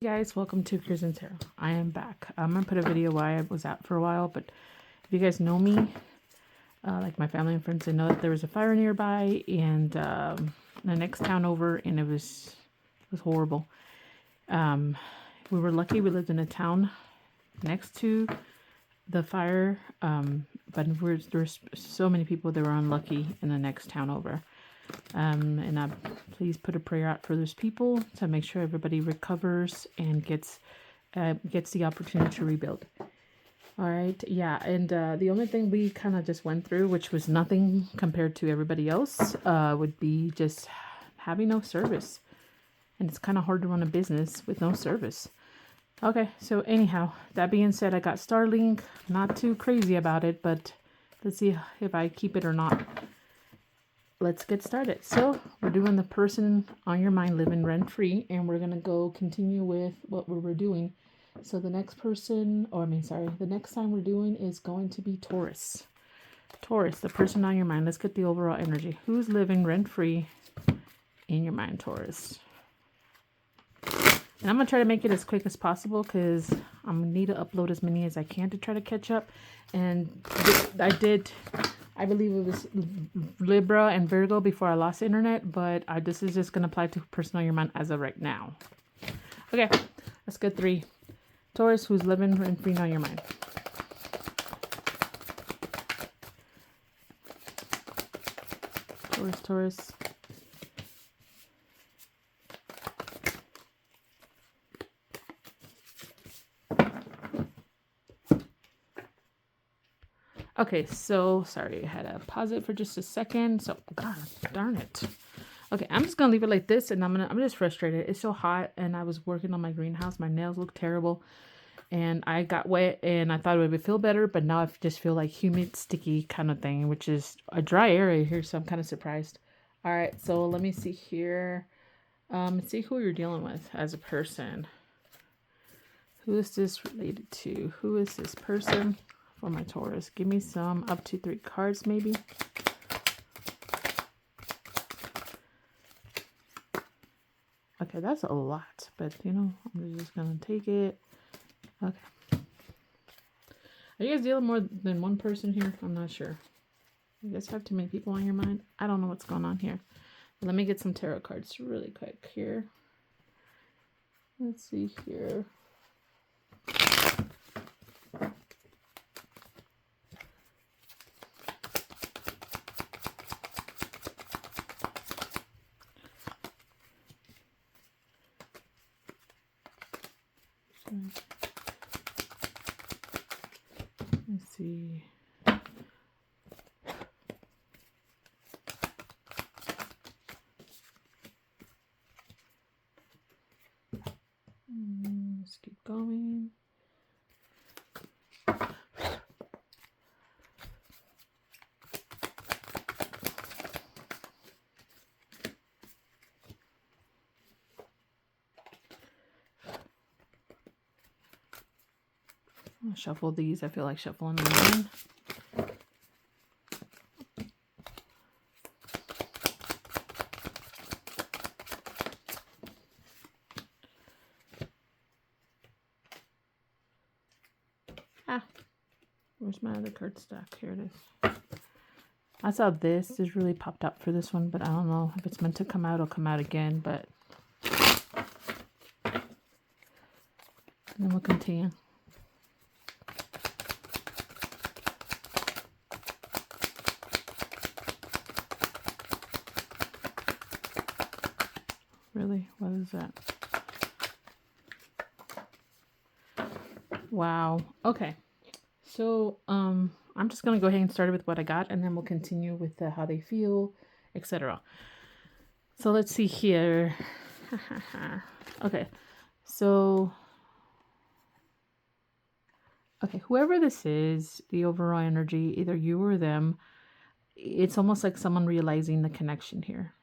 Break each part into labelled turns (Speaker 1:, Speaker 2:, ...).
Speaker 1: Hey guys, welcome to Kirsten Tarot. I am back. I'm gonna put a video why I was out for a while, but if you guys know me, like my family and friends, they know that there was a fire nearby and the next town over, and it was horrible. We were lucky we lived in a town next to the fire, but there's so many people that were unlucky in the next town over. And please put a prayer out for those people to make sure everybody recovers and gets the opportunity to rebuild. All right, yeah, and the only thing we kind of just went through, which was nothing compared to everybody else, would be just having no service. And it's kind of hard to run a business with no service. Okay, so anyhow, that being said, I got Starlink. Not too crazy about it, but let's see if I keep it or not. Let's get started. So we're doing the person on your mind living rent-free, and we're going to go continue with what we were doing. So the next person, the next time we're doing is going to be Taurus. Taurus, the person on your mind. Let's get the overall energy. Who's living rent-free in your mind, Taurus? And I'm going to try to make it as quick as possible because I'm going to need to upload as many as I can to try to catch up. And I believe it was Libra and Virgo before I lost internet, but this is just going to apply to person on your mind as of right now. Okay, let's get 3. Taurus, who's living rent-free on your mind. Taurus. Okay, so sorry, I had to pause it for just a second. So, God darn it. Okay, I'm just gonna leave it like this, and I'm just frustrated. It's so hot, and I was working on my greenhouse. My nails look terrible, and I got wet, and I thought it would feel better, but now I just feel like humid, sticky kind of thing, which is a dry area here. So I'm kind of surprised. All right, so let me see here. See who you're dealing with as a person. Who is this related to? Who is this person? For my Taurus, give me some up to 3 cards, maybe. Okay, that's a lot, but I'm just gonna take it. Okay. Are you guys dealing more than one person here? I'm not sure. You guys have too many people on your mind. I don't know what's going on here. Let me get some tarot cards really quick here. Let's see here. Let's see. Let's keep going. I'll shuffle these. I feel like shuffling them in. Where's my other card stack? Here it is. I saw this is really popped up for this one, but I don't know if it's meant to come out, it'll come out again, but then we'll continue. Really? What is that? Wow. Okay. So, I'm just going to go ahead and start with what I got, and then we'll continue with how they feel, etc. So, let's see here. Okay. So, whoever this is, the overall energy, either you or them, it's almost like someone realizing the connection here.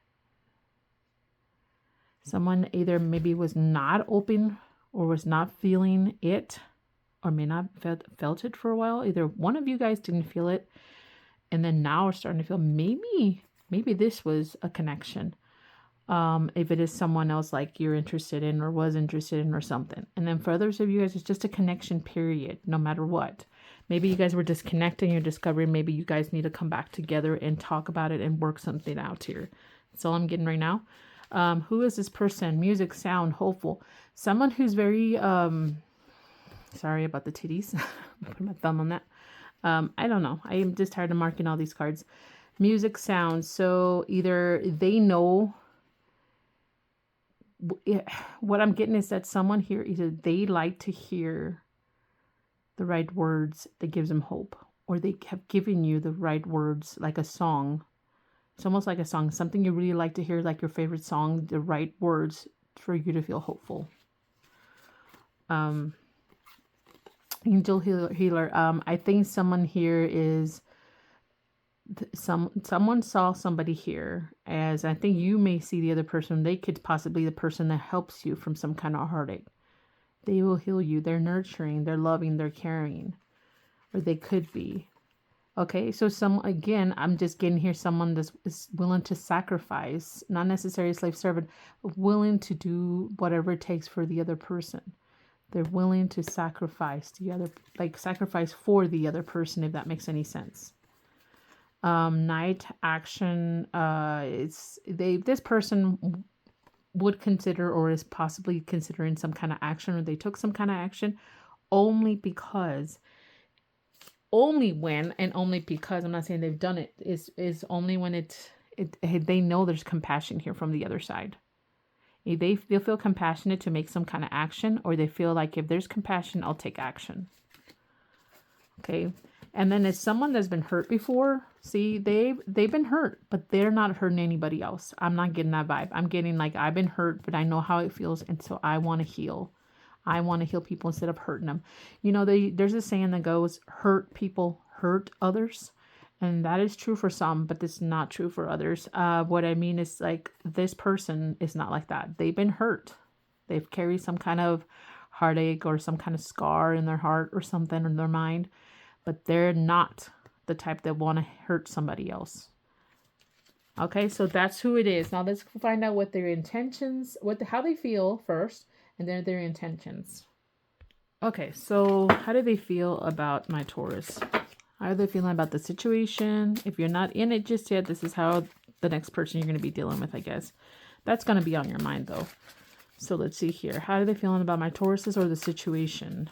Speaker 1: Someone either maybe was not open or was not feeling it, or may not felt it for a while. Either one of you guys didn't feel it, and then now we're starting to feel maybe this was a connection. If it is someone else like you're interested in or was interested in or something. And then for others of you guys, it's just a connection period, no matter what. Maybe you guys were disconnecting, you're discovering maybe you guys need to come back together and talk about it and work something out here. That's all I'm getting right now. Who is this person? Music, sound, hopeful. Someone who's very, sorry about the titties. Put my thumb on that. I don't know. I am just tired of marking all these cards. Music, sound. So either they know, what I'm getting is that someone here, either they like to hear the right words that gives them hope, or they have given you the right words, like a song. It's almost like a song, something you really like to hear, like your favorite song, the right words for you to feel hopeful. Angel healer. I think someone here is someone saw somebody here, as I think you may see the other person. They could possibly be the person that helps you from some kind of heartache. They will heal you. They're nurturing, they're loving, they're caring, or they could be. Okay, so again, I'm just getting here someone that is willing to sacrifice, not necessarily a slave servant, but willing to do whatever it takes for the other person. They're willing to sacrifice sacrifice for the other person, if that makes any sense. Night action. This person would consider, or is possibly considering, some kind of action, or they took some kind of action, only because, only when, and only because, I'm not saying they've done it, is only when they know there's compassion here from the other side. They'll feel compassionate to make some kind of action, or they feel like if there's compassion, I'll take action. Okay. And then it's someone that's been hurt before. See, they've been hurt, but they're not hurting anybody else. I'm not getting that vibe. I'm getting like, I've been hurt, but I know how it feels. And so I want to heal. I want to heal people instead of hurting them. You know, there's a saying that goes, hurt people hurt others. And that is true for some, but it's not true for others. What I mean is, like, this person is not like that. They've been hurt. They've carried some kind of heartache or some kind of scar in their heart or something in their mind, but they're not the type that want to hurt somebody else. Okay, so that's who it is. Now let's find out what their intentions, how they feel first, and then their intentions. Okay, so how do they feel about my Taurus? How are they feeling about the situation? If you're not in it just yet, this is how the next person you're going to be dealing with, I guess. That's going to be on your mind, though. So let's see here. How are they feeling about my Tauruses or the situation?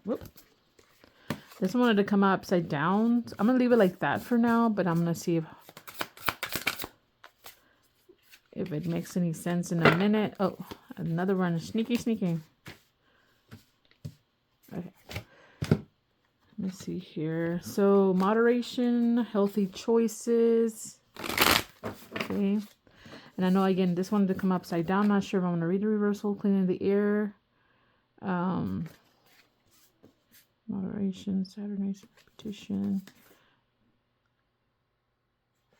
Speaker 1: Whoop. This one wanted to come upside down. I'm going to leave it like that for now, but I'm going to see if it makes any sense in a minute. Oh, another one. Sneaky. Okay. Let me see here. So moderation, healthy choices. Okay. And I know, again, this wanted to come upside down. Not sure if I'm going to read the reversal. Cleaning the air. Moderation, Saturn's repetition.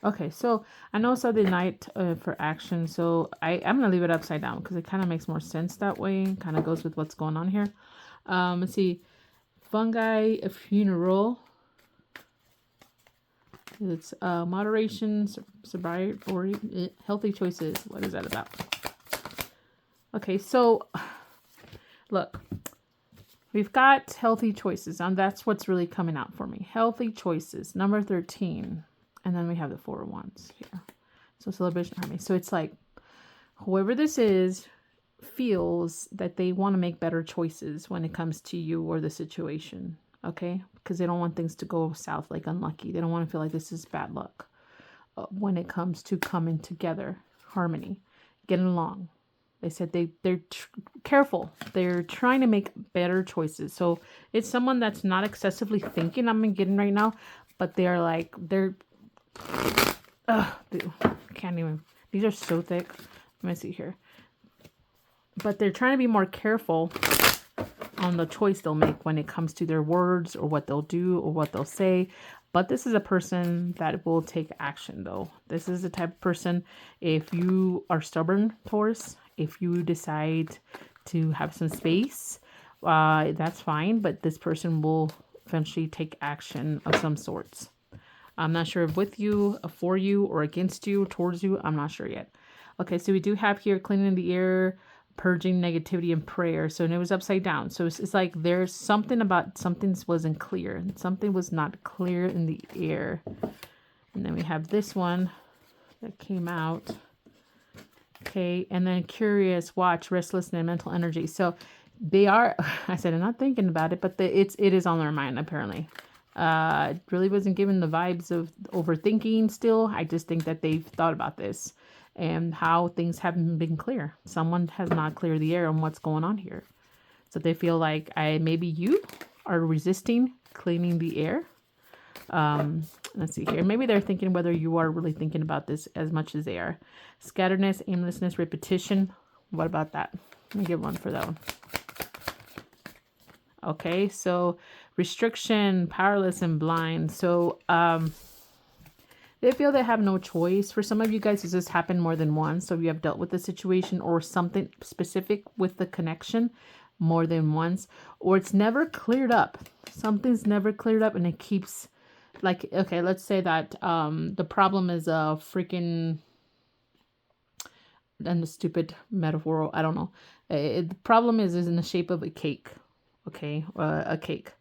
Speaker 1: Okay, so I know it's the night for action, so I'm going to leave it upside down because it kind of makes more sense that way. Kind of goes with what's going on here. Let's see. Fungi, a funeral. It's moderation, sobriety, or healthy choices. What is that about? Okay, so look. We've got healthy choices, and that's what's really coming out for me. Healthy choices, number 13. And then we have the 4 of Wands here. So celebration, harmony. So it's like, whoever this is feels that they want to make better choices when it comes to you or the situation. Okay? Because they don't want things to go south, like unlucky. They don't want to feel like this is bad luck. When it comes to coming together, harmony, getting along. They said they're careful. They're trying to make better choices. So it's someone that's not excessively thinking, I'm getting right now, but they're like, can't even, these are so thick. Let me see here. But they're trying to be more careful on the choice they'll make when it comes to their words or what they'll do or what they'll say. But this is a person that will take action, though. This is the type of person, if you are stubborn, Taurus, If you decide to have some space, that's fine, but this person will eventually take action of some sorts. I'm not sure if with you, for you, or against you, towards you. I'm not sure yet. Okay, so we do have here cleaning the air, purging negativity, and prayer. So, and it was upside down. So it's like there's something about something wasn't clear. Something was not clear in the air. And then we have this one that came out. Okay, and then curious, watch, restless, and mental energy. So they are, I said, I'm not thinking about it, but it is on their mind, apparently. It really wasn't given the vibes of overthinking still. I just think that they've thought about this and how things haven't been clear. Someone has not cleared the air on what's going on here. So they feel like maybe you are resisting cleaning the air. Let's see here. Maybe they're thinking whether you are really thinking about this as much as they are. Scatteredness, aimlessness, repetition. What about that? Let me give one for that one. Okay, so restriction, powerless, and blind. So they feel they have no choice. For some of you guys, this has happened more than once. So you have dealt with the situation or something specific with the connection more than once. Or it's never cleared up. Something's never cleared up and it keeps, like, okay, let's say that the problem is a freaking, and the stupid metaphor, I don't know. The problem is in the shape of a cake. Okay, a cake.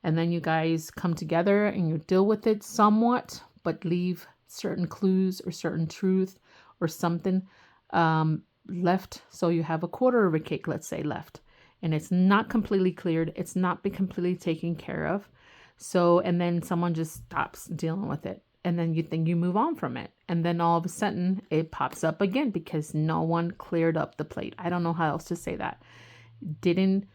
Speaker 1: And then you guys come together and you deal with it somewhat, but leave certain clues or certain truth or something left. So you have a quarter of a cake, let's say, left. And it's not completely cleared. It's not been completely taken care of. So, and then someone just stops dealing with it. And then you think you move on from it. And then all of a sudden it pops up again because no one cleared up the plate. I don't know how else to say that. Didn't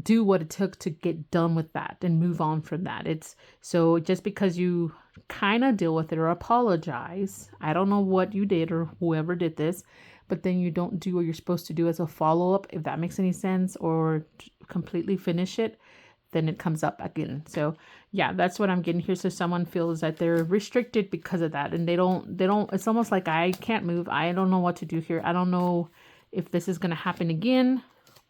Speaker 1: do what it took to get done with that and move on from that. It's so just because you kind of deal with it or apologize, I don't know what you did or whoever did this, but then you don't do what you're supposed to do as a follow-up, if that makes any sense, or completely finish it, then it comes up again. So yeah, that's what I'm getting here. So someone feels that they're restricted because of that, and they don't, it's almost like I can't move. I don't know what to do here. I don't know if this is going to happen again.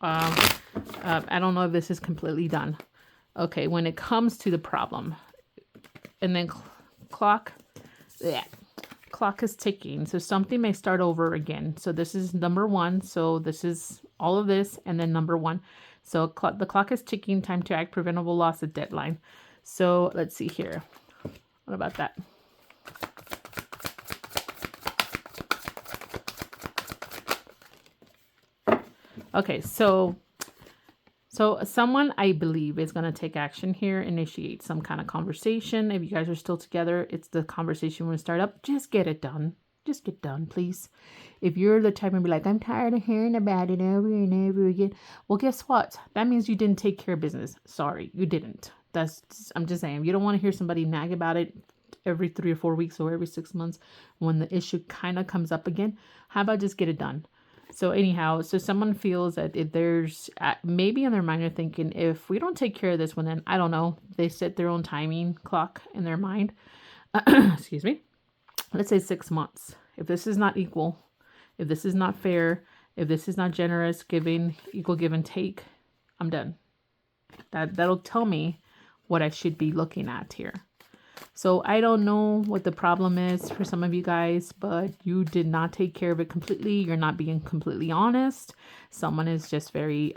Speaker 1: I don't know if this is completely done. Okay, when it comes to the problem, and then clock is ticking. So something may start over again. So this is number one. So this is all of this, and then number one. So the clock is ticking. Time to act. Preventable loss of deadline. So let's see here. What about that? Okay, so someone, I believe, is going to take action here, initiate some kind of conversation. If you guys are still together, it's the conversation when we start up. Just get it done. Just get done, please. If you're the type and be like, I'm tired of hearing about it over and over again. Well, guess what? That means you didn't take care of business. Sorry, you didn't. I'm just saying, you don't want to hear somebody nag about it every 3 or 4 weeks or every 6 months when the issue kind of comes up again. How about just get it done? So anyhow, so someone feels that if there's maybe in their mind they're thinking, if we don't take care of this one, then I don't know, they set their own timing clock in their mind. Excuse me. Let's say 6 months. If this is not equal, if this is not fair, if this is not generous, giving, equal give and take, I'm done. That'll tell me what I should be looking at here. So I don't know what the problem is for some of you guys, but you did not take care of it completely. You're not being completely honest. Someone is just very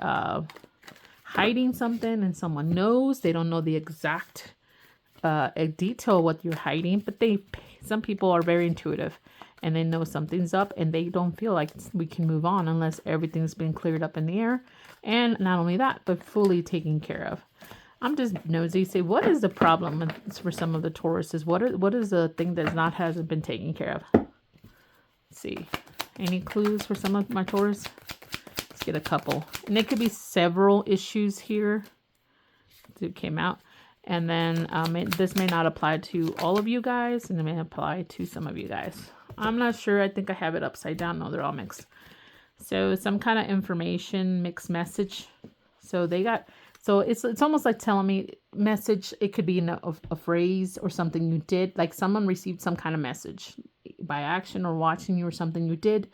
Speaker 1: hiding something, and someone knows. They don't know the exact detail what you're hiding, but some people are very intuitive and they know something's up, and they don't feel like we can move on unless everything's been cleared up in the air. And not only that, but fully taken care of. I'm just nosy. Say, what is the problem for some of the Tauruses? What is the thing that hasn't been taken care of? Let's see. Any clues for some of my Taurus? Let's get a couple. And it could be several issues here that came out. And then this may not apply to all of you guys, and it may apply to some of you guys. I'm not sure. I think I have it upside down. No, they're all mixed. So some kind of information, mixed message. So they got... So it's almost like telling me message. It could be a phrase or something you did. Like someone received some kind of message by action or watching you or something you did.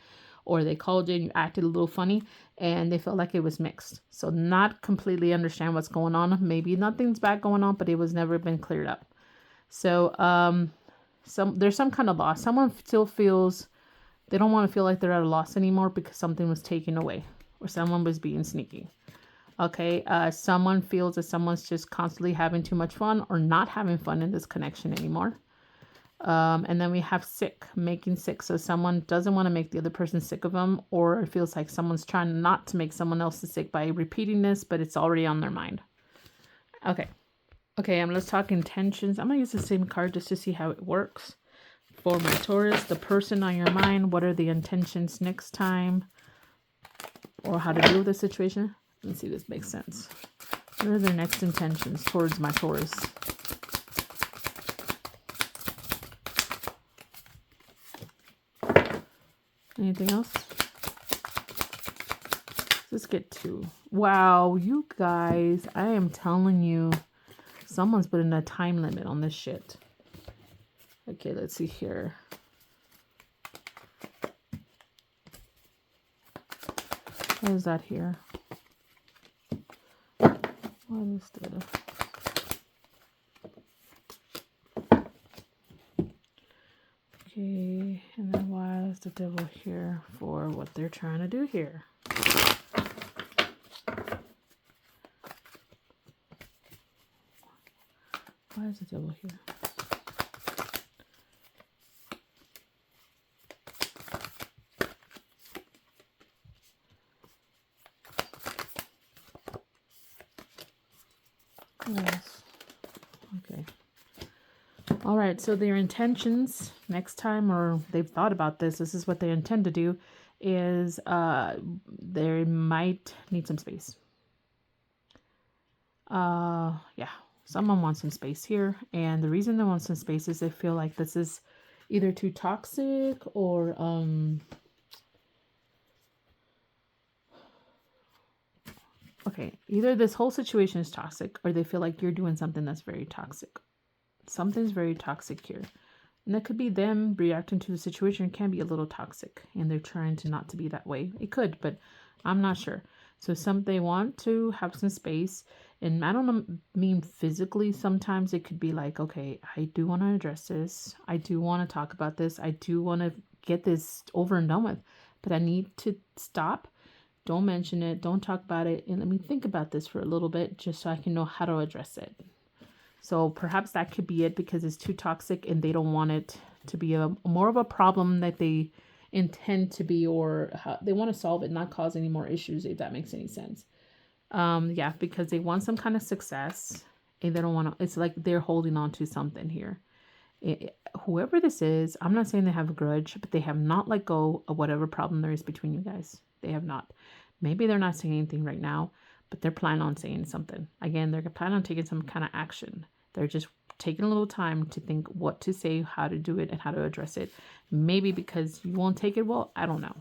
Speaker 1: or they called you and you acted a little funny and they felt like it was mixed. So not completely understand what's going on. Maybe nothing's bad going on, but it was never been cleared up. So there's some kind of loss. Someone still feels they don't want to feel like they're at a loss anymore because something was taken away or someone was being sneaky. Okay, someone feels that someone's just constantly having too much fun or not having fun in this connection anymore. And then we have sick, making sick. So someone doesn't want to make the other person sick of them, or it feels like someone's trying not to make someone else sick by repeating this, but it's already on their mind. Okay, let's talk intentions. I'm going to use the same card just to see how it works. For my Taurus, the person on your mind, what are the intentions next time? Or how to deal with the situation? Let's see if this makes sense. What are their next intentions towards my Taurus? Anything else? Let's get to... Wow, you guys, I am telling you, someone's putting a time limit on this shit. Okay, let's see here. What is that here? What is the... Okay, and then why is the devil here for what they're trying to do here? Why is the devil here? Yes. Okay. All right. So their intentions next time, or they've thought about this. This is what they intend to do. Is they might need some space. Yeah. Someone wants some space here, and the reason they want some space is they feel like this is either too toxic or okay, either this whole situation is toxic or they feel like you're doing something that's very toxic. Something's very toxic here. And that could be them reacting to the situation. It can be a little toxic and they're trying to not to be that way. It could, but I'm not sure. So they want to have some space. And I don't mean physically. Sometimes it could be like, okay, I do want to address this. I do want to talk about this. I do want to get this over and done with. But I need to stop. Don't mention it. Don't talk about it. And let me think about this for a little bit just so I can know how to address it. So perhaps that could be it because it's too toxic and they don't want it to be more of a problem that they intend to be, or they want to solve it, not cause any more issues, if that makes any sense. Yeah, because they want some kind of success and they don't want to, it's like they're holding on to something here. Whoever this is, I'm not saying they have a grudge, but they have not let go of whatever problem there is between you guys. They have not. Maybe they're not saying anything right now, but they're planning on saying something. Again, they're planning on taking some kind of action. They're just taking a little time to think what to say, how to do it, and how to address it. Maybe because you won't take it well, I don't know.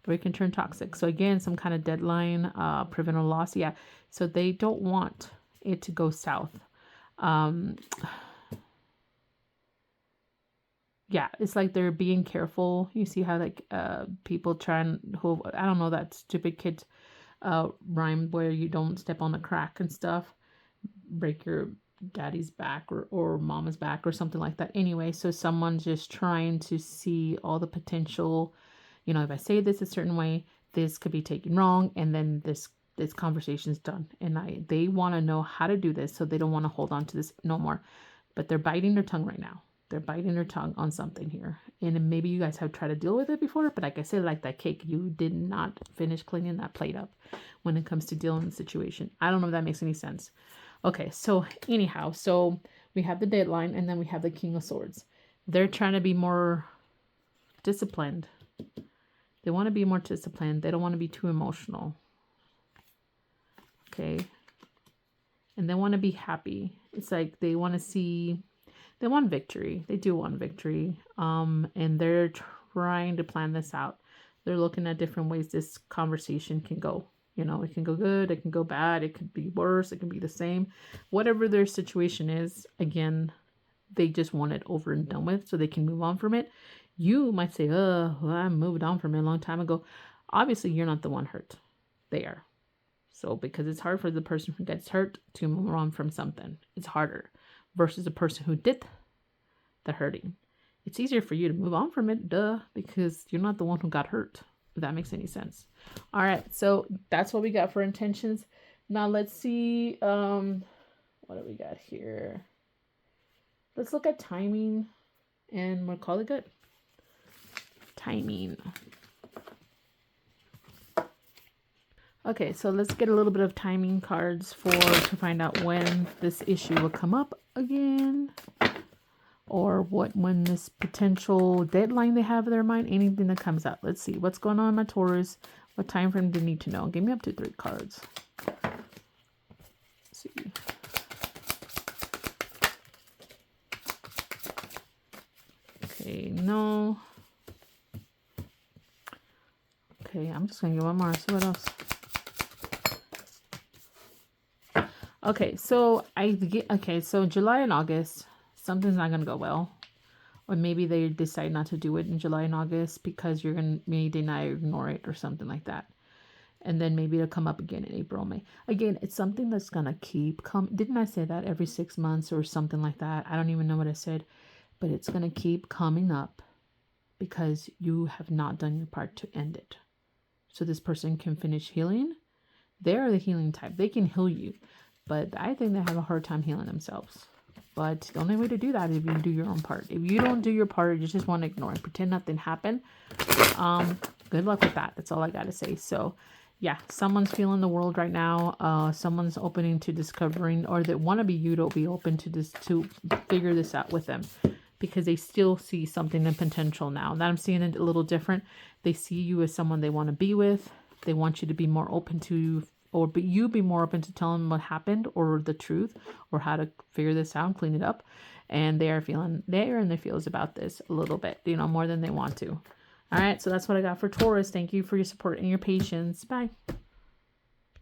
Speaker 1: Or it can turn toxic. So again, some kind of deadline, prevent a loss. Yeah. So they don't want it to go south. Yeah, it's like they're being careful. You see how like people try and I don't know, that stupid kid rhyme where you don't step on a crack and stuff, break your daddy's back or mama's back or something like that. Anyway, so someone's just trying to see all the potential, you know, if I say this a certain way, this could be taken wrong, and then this conversation's done. And they want to know how to do this, so they don't want to hold on to this no more. But they're biting their tongue right now. They're biting their tongue on something here. And maybe you guys have tried to deal with it before, but like I said, like that cake, you did not finish cleaning that plate up when it comes to dealing with the situation. I don't know if that makes any sense. Okay, so anyhow, so we have the deadline and then we have the King of Swords. They're trying to be more disciplined. They want to be more disciplined. They don't want to be too emotional. Okay. And they want to be happy. It's like they want to see... They want victory. They do want victory. And they're trying to plan this out. They're looking at different ways this conversation can go. You know, it can go good. It can go bad. It could be worse. It can be the same. Whatever their situation is, again, they just want it over and done with so they can move on from it. You might say, well, I moved on from it a long time ago. Obviously, you're not the one hurt. They are. So, because it's hard for the person who gets hurt to move on from something, it's harder versus the person who did the hurting. It's easier for you to move on from it, because you're not the one who got hurt, if that makes any sense. All right, so that's what we got for intentions. Now let's see, what do we got here? Let's look at timing, and we'll call it good. Timing. Okay, so let's get a little bit of timing cards to find out when this issue will come up again, or when this potential deadline they have in their mind, anything that comes out. Let's see what's going on, my Taurus. What time frame do you need to know? Give me up to 3 cards. Let's see. Okay, no. Okay, I'm just gonna get one more. See what else. Okay, so so July and August, something's not gonna go well, or maybe they decide not to do it in July and August because you're gonna maybe deny or ignore it or something like that, and then maybe it'll come up again in April, May. Again, it's something that's gonna keep coming. Didn't I say that every 6 months or something like that? I don't even know what I said, but it's gonna keep coming up because you have not done your part to end it. So this person can finish healing. They're the healing type. They can heal you. But I think they have a hard time healing themselves. But the only way to do that is if you do your own part. If you don't do your part, you just want to ignore it, pretend nothing happened. Good luck with that. That's all I got to say. So, yeah, someone's feeling the world right now. Someone's opening to discovering, or they want to be you to be open to this, to figure this out with them, because they still see something in potential now. That I'm seeing it a little different. They see you as someone they want to be with. They want you to be more open to, or be more open to telling them what happened, or the truth, or how to figure this out, clean it up. And they're in their feels about this a little bit, more than they want to. All right, so that's what I got for Taurus. Thank you for your support and your patience. Bye.